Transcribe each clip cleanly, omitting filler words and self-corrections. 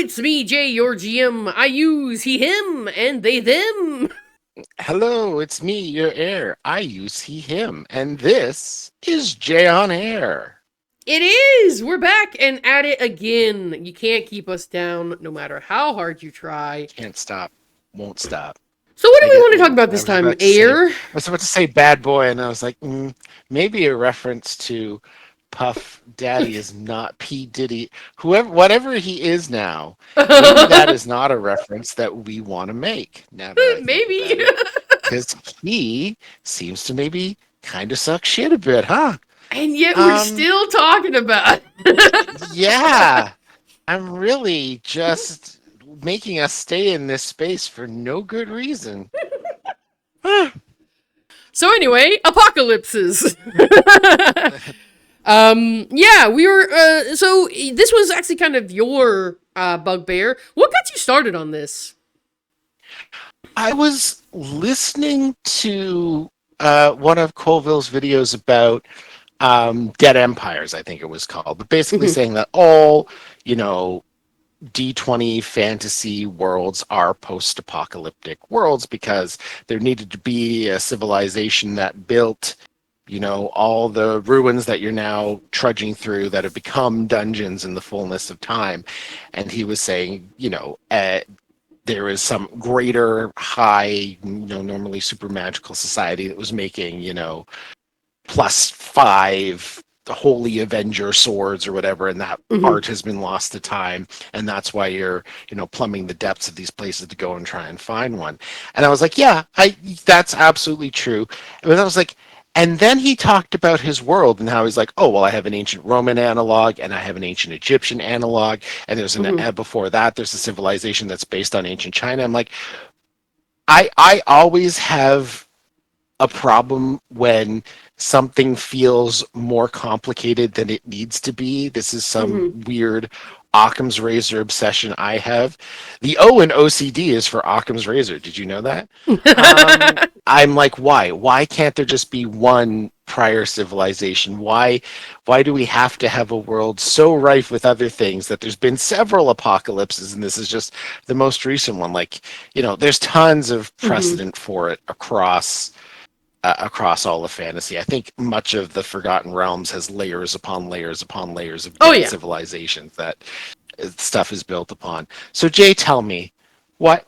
it's me, Jay, your GM. I use he, him, and they, them. Hello, it's me, your heir. I use he, him, and this is Jay on Air. It is! We're back and at it again. You can't keep us down no matter how hard you try. Can't stop, won't stop. So, what do I we get. want to talk about I this was time, about to say. Air? I was about to say bad boy, and I was like, maybe a reference to Puff Daddy is not P Diddy. Whoever, whatever he is now, maybe that is not a reference that we want to make. Now that I think Maybe. about it, because he seems to maybe kind of suck shit a bit, huh? And yet we're Um, still talking about it. Yeah, I'm really just making us stay in this space for no good reason. Huh. So, anyway, apocalypses. Yeah, we were, so this was actually kind of your, bugbear. What got you started on this? I was listening to one of Colville's videos about Dead Empires, I think it was called, but basically Mhm, saying that all, you know, D20 fantasy worlds are post apocalyptic worlds because there needed to be a civilization that built, all the ruins that you're now trudging through that have become dungeons in the fullness of time. And he was saying, there is some greater, high, normally super magical society that was making, +5 holy avenger swords or whatever, and that mhm. art has been lost to time, and that's why you're plumbing the depths of these places to go and try and find one. And I was like, yeah, I that's absolutely true. And I was like, and then he talked about his world and how he's like, oh well, I have an ancient Roman analog and I have an ancient Egyptian analog, and there's an Mhm. before that there's a civilization that's based on ancient China. I'm like, I always have a problem when something feels more complicated than it needs to be. This is some Mhm. weird Occam's razor obsession I have. The O in OCD is for Occam's razor. Did you know that? I'm like, why? Why can't there just be one prior civilization? Why do we have to have a world so rife with other things that there's been several apocalypses and this is just the most recent one? Like, there's tons of Mhm. precedent for it across all of fantasy. I think much of the Forgotten Realms has layers upon layers upon layers of Oh dead yeah. civilizations that stuff is built upon. So Jay, tell me, why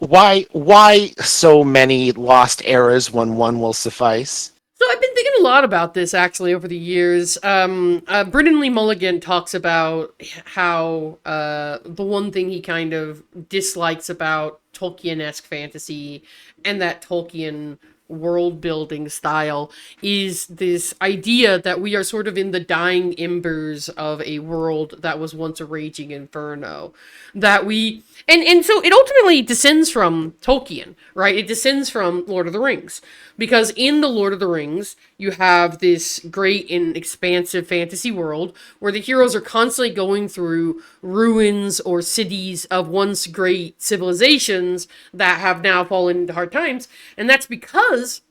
so many lost eras when one will suffice? So I've been thinking a lot about this actually over the years. Brennan Lee Mulligan talks about how the one thing he kind of dislikes about Tolkien-esque fantasy and that Tolkien world building style is this idea that we are sort of in the dying embers of a world that was once a raging inferno. That we and so it ultimately descends from Tolkien, right? It descends from Lord of the Rings. Because in the Lord of the Rings, you have this great and expansive fantasy world where the heroes are constantly going through ruins or cities of once great civilizations that have now fallen into hard times. And that's because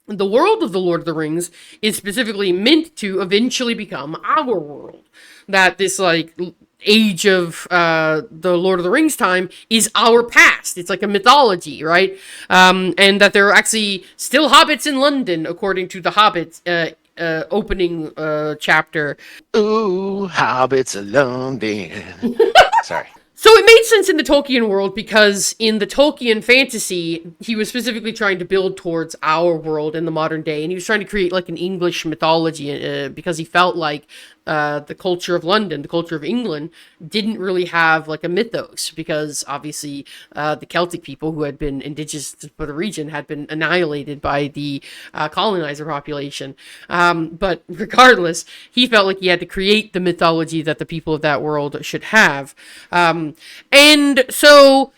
the world of the Lord of the Rings is specifically meant to eventually become our world. That this like age of the Lord of the Rings time is our past. It's like a mythology, right? And that there are actually still hobbits in London, according to the Hobbit opening chapter. Ooh, hobbits alone. Then. Sorry. So it made sense in the Tolkien world because in the Tolkien fantasy, he was specifically trying to build towards our world in the modern day, and he was trying to create like an English mythology because he felt like the culture of London, the culture of England, didn't really have like a mythos because obviously the Celtic people who had been indigenous to the region had been annihilated by the colonizer population. But regardless, he felt like he had to create the mythology that the people of that world should have. And so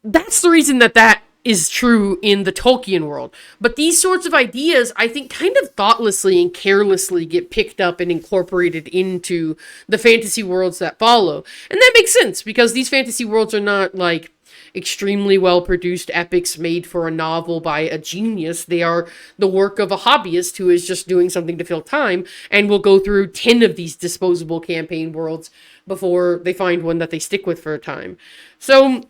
that's the reason that that is true in the Tolkien world. But these sorts of ideas, I think, kind of thoughtlessly and carelessly get picked up and incorporated into the fantasy worlds that follow. And that makes sense because these fantasy worlds are not like extremely well produced epics made for a novel by a genius. They are the work of a hobbyist who is just doing something to fill time and will go through 10 of these disposable campaign worlds before they find one that they stick with for a time. So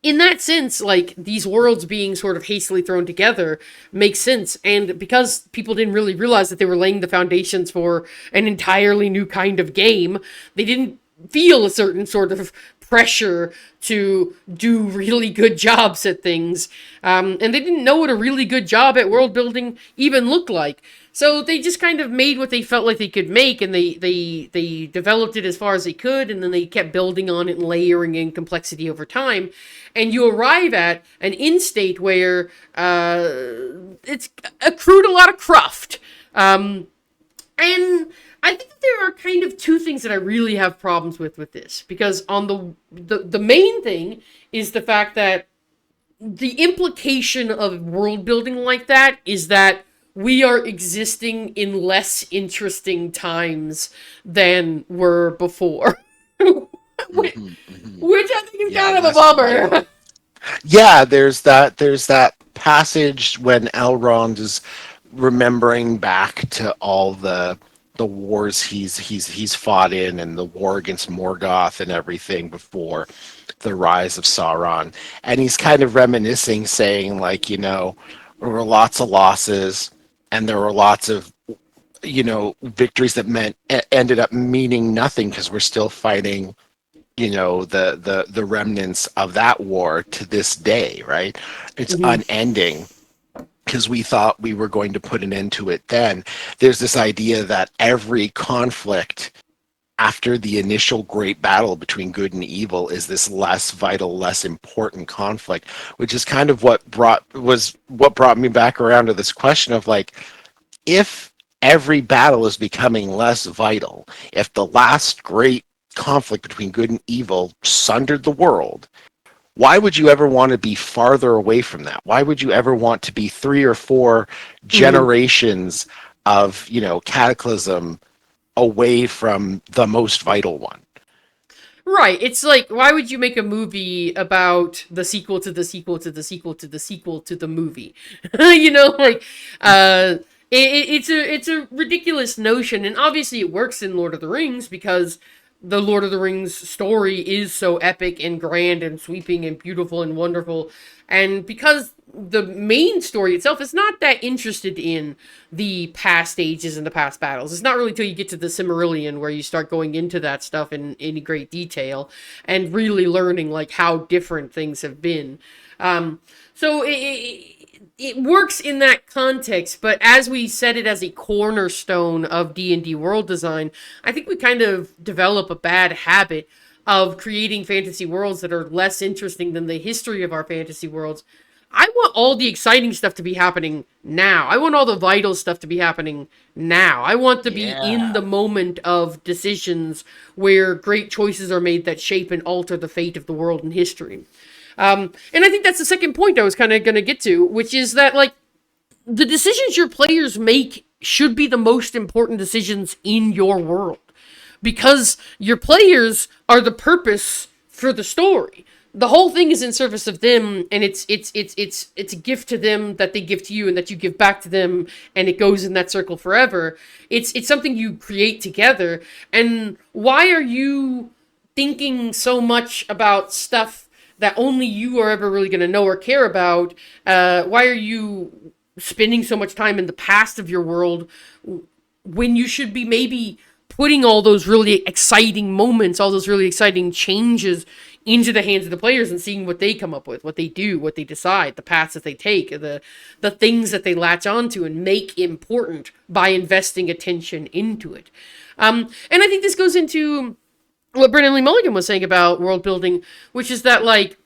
in that sense, like, these worlds being sort of hastily thrown together makes sense. And because people didn't really realize that they were laying the foundations for an entirely new kind of game, they didn't feel a certain sort of pressure to do really good jobs at things. And they didn't know what a really good job at world building even looked like. So they just kind of made what they felt like they could make, and they developed it as far as they could, and then they kept building on it and layering in complexity over time. And you arrive at an end state where it's accrued a lot of cruft. And I think that there are kind of two things that I really have problems with this, because on the main thing is the fact that the implication of world building like that is that we are existing in less interesting times than were before. which, which I think is kind of a bummer. Yeah, there's that passage when Elrond is remembering back to all the wars he's fought in, and the war against Morgoth and everything before the rise of Sauron. And he's kind of reminiscing, saying, like, there were lots of losses, and there were lots of victories that ended up meaning nothing, because we're still fighting the remnants of that war to this day, right? It's unending, because we thought we were going to put an end to it then. There's this idea that every conflict after the initial great battle between good and evil is this less vital, less important conflict, which is kind of what brought me back around to this question of, like, if every battle is becoming less vital, if the last great conflict between good and evil sundered the world, why would you ever want to be farther away from that? Why would you ever want to be 3 or 4 generations of, cataclysm away from the most vital one? Right. It's like, why would you make a movie about the sequel to the sequel to the sequel to the sequel to the movie? It's a ridiculous notion, and obviously it works in Lord of the Rings because the Lord of the Rings story is so epic and grand and sweeping and beautiful and wonderful. And because the main story itself is not that interested in the past ages and the past battles. It's not really till you get to the Silmarillion where you start going into that stuff in great detail and really learning, like, how different things have been. So it works in that context, but as we set it as a cornerstone of D&D world design, I think we kind of develop a bad habit of creating fantasy worlds that are less interesting than the history of our fantasy worlds. I want all the exciting stuff to be happening now. I want all the vital stuff to be happening now. I want to be in the moment of decisions where great choices are made that shape and alter the fate of the world and history. And I think that's the second point I was kind of going to get to, which is that, like, the decisions your players make should be the most important decisions in your world, because your players are the purpose for the story. The whole thing is in service of them, and it's a gift to them that they give to you, and that you give back to them, and it goes in that circle forever. It's something you create together. And why are you thinking so much about stuff that only you are ever really going to know or care about? Why are you spending so much time in the past of your world when you should be maybe putting all those really exciting moments, all those really exciting changes into the hands of the players and seeing what they come up with, what they do, what they decide, the paths that they take, the things that they latch onto and make important by investing attention into it. And I think this goes into what Brennan Lee Mulligan was saying about world building, which is that, like,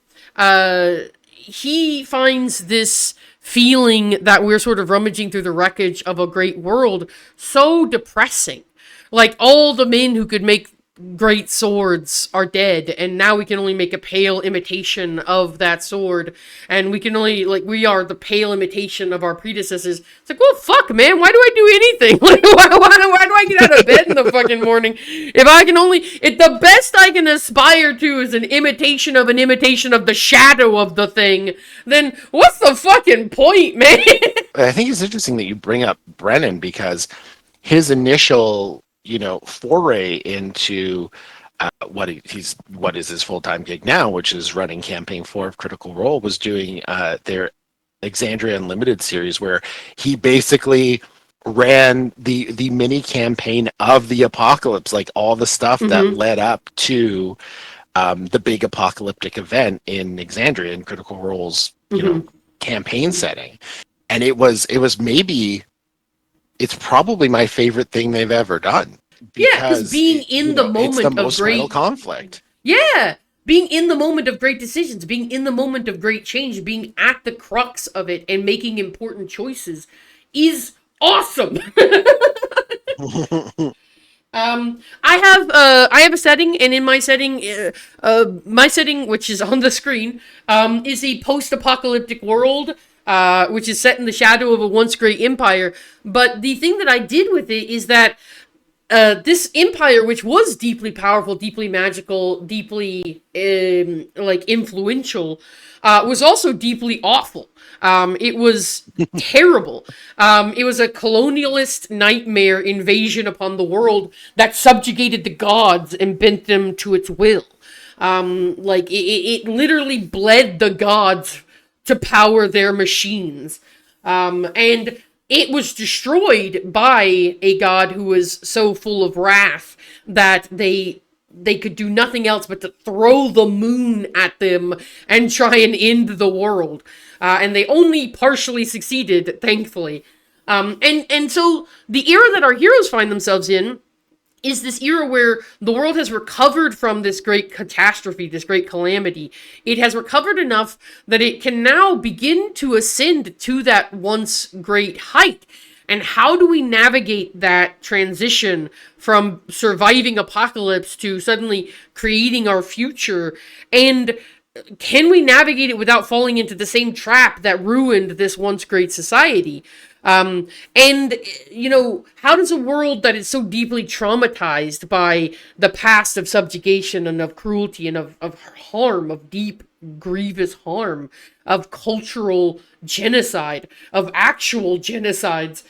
he finds this feeling that we're sort of rummaging through the wreckage of a great world so depressing. Like, all the men who could make great swords are dead, and now we can only make a pale imitation of that sword, and we can only, like, we are the pale imitation of our predecessors. It's like, well, fuck, man, why do I do anything? Like, why do I get out of bed in the fucking morning if I can only, if the best I can aspire to is an imitation of the shadow of the thing, then what's the fucking point, man? I think it's interesting that you bring up Brennan, because his initial, foray into what is his full-time gig now, which is running campaign 4 of Critical Role, was doing their Exandria Unlimited series, where he basically ran the mini campaign of the apocalypse, like all the stuff that led up to the big apocalyptic event in Exandria, in Critical Role's campaign setting. And it's probably my favorite thing they've ever done, Because being in the moment it's the of most great vital conflict. Yeah, being in the moment of great decisions, being in the moment of great change, being at the crux of it and making important choices is awesome. I have a setting, and in my setting, which is on the screen, is a post-apocalyptic world, which is set in the shadow of a once great empire. But the thing that I did with it is that this empire, which was deeply powerful, deeply magical, deeply influential, was also deeply awful. It was terrible. It was a colonialist nightmare invasion upon the world that subjugated the gods and bent them to its will. It literally bled the gods to power their machines. And it was destroyed by a god who was so full of wrath that they could do nothing else but to throw the moon at them and try and end the world. And they only partially succeeded, thankfully. And so the era that our heroes find themselves in is this era where the world has recovered from this great catastrophe, this great calamity. It has recovered enough that it can now begin to ascend to that once great height. And how do we navigate that transition from surviving apocalypse to suddenly creating our future? And can we navigate it without falling into the same trap that ruined this once great society? How does a world that is so deeply traumatized by the past of subjugation and of cruelty and of harm, of deep, grievous harm, of cultural genocide, of actual genocides,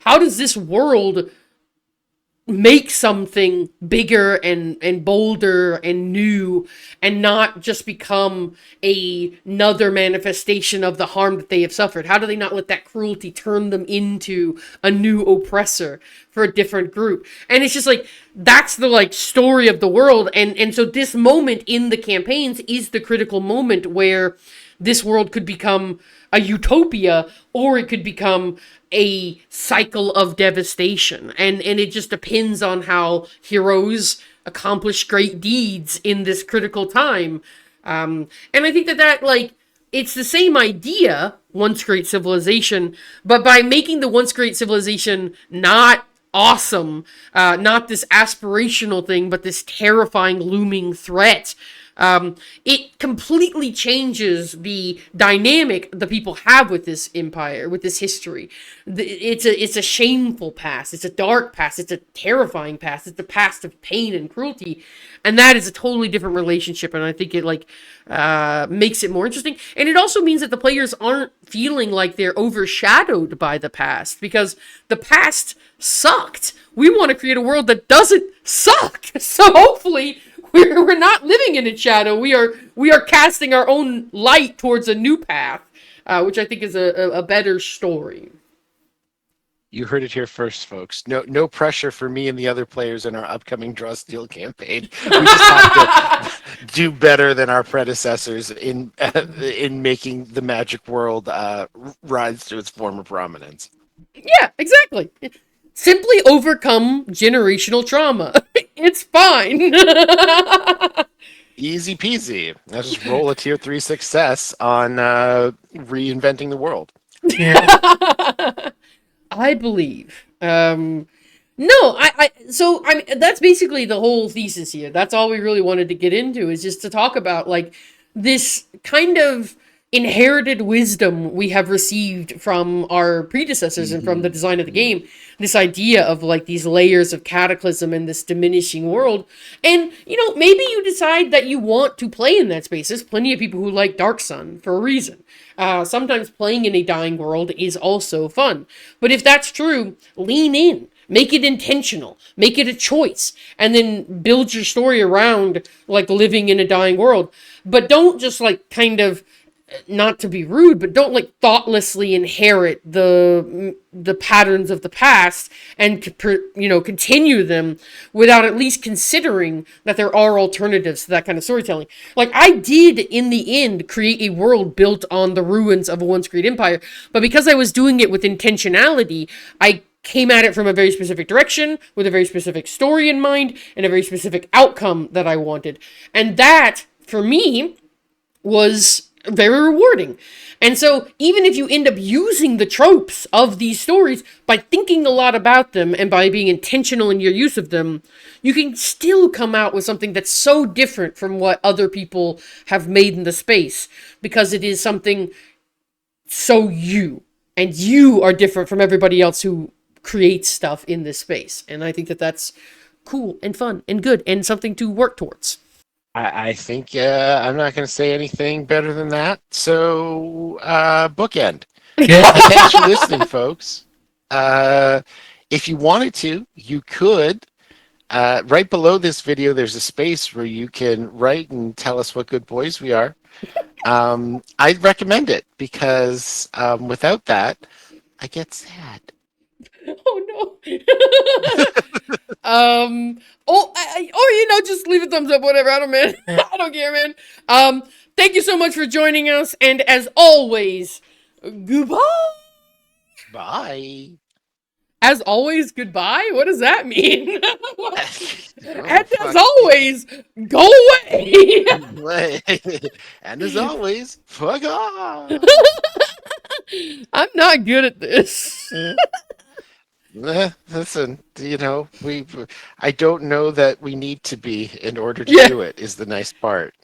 how does this world make something bigger and bolder and new, and not just become another manifestation of the harm that they have suffered? How do they not let that cruelty turn them into a new oppressor for a different group? And it's just like, that's the story of the world. And so this moment in the campaigns is the critical moment where this world could become a utopia, or it could become a cycle of devastation. And it just depends on how heroes accomplish great deeds in this critical time. And I think that it's the same idea, once great civilization, but by making the once great civilization not awesome, not this aspirational thing, but this terrifying looming threat. It completely changes the dynamic the people have with this empire, with this history. It's a shameful past. It's a dark past. It's a terrifying past. It's a past of pain and cruelty, and that is a totally different relationship. And I think it makes it more interesting. And it also means that the players aren't feeling like they're overshadowed by the past, because the past sucked. We want to create a world that doesn't suck. So hopefully we're not living in its shadow. We are casting our own light towards a new path, which I think is a better story. You heard it here first, folks. No pressure for me and the other players in our upcoming Draw Steel campaign. We just have to do better than our predecessors in making the magic world rise to its former prominence. Yeah, exactly. Simply overcome generational trauma. It's fine. Easy peasy. Let's just roll a tier 3 success on reinventing the world. I believe. No, I mean, that's basically the whole thesis here. That's all we really wanted to get into is just to talk about like this kind of inherited wisdom we have received from our predecessors and from the design of the Mhm. game. This idea of like these layers of cataclysm and this diminishing world. And, maybe you decide that you want to play in that space. There's plenty of people who like Dark Sun for a reason. Sometimes playing in a dying world is also fun. But if that's true, lean in. Make it intentional. Make it a choice. And then build your story around like living in a dying world. But don't just like kind of, not to be rude, but don't like thoughtlessly inherit the patterns of the past and continue them without at least considering that there are alternatives to that kind of storytelling. Like I did in the end create a world built on the ruins of a once great empire, but because I was doing it with intentionality, I came at it from a very specific direction with a very specific story in mind and a very specific outcome that I wanted. And that for me was very rewarding. And so, even if you end up using the tropes of these stories by thinking a lot about them and by being intentional in your use of them, you can still come out with something that's so different from what other people have made in the space because it is something so you. And you are different from everybody else who creates stuff in this space. And I think that that's cool and fun and good and something to work towards. I think I'm not going to say anything better than that. So, bookend. Thanks for listening, folks. Uh, if you wanted to, you could. Right below this video, there's a space where you can write and tell us what good boys we are. I'd recommend it because without that, I get sad. Oh no. um. Or just leave a thumbs up, whatever. I don't man. I don't care, man. Thank you so much for joining us, and as always, goodbye. Bye. As always, goodbye. What does that mean? Oh, And as fuck. always, go away. And as always, fuck off. I'm not good at this. Listen, I don't know that we need to be in order to Yeah. do it, is the nice part.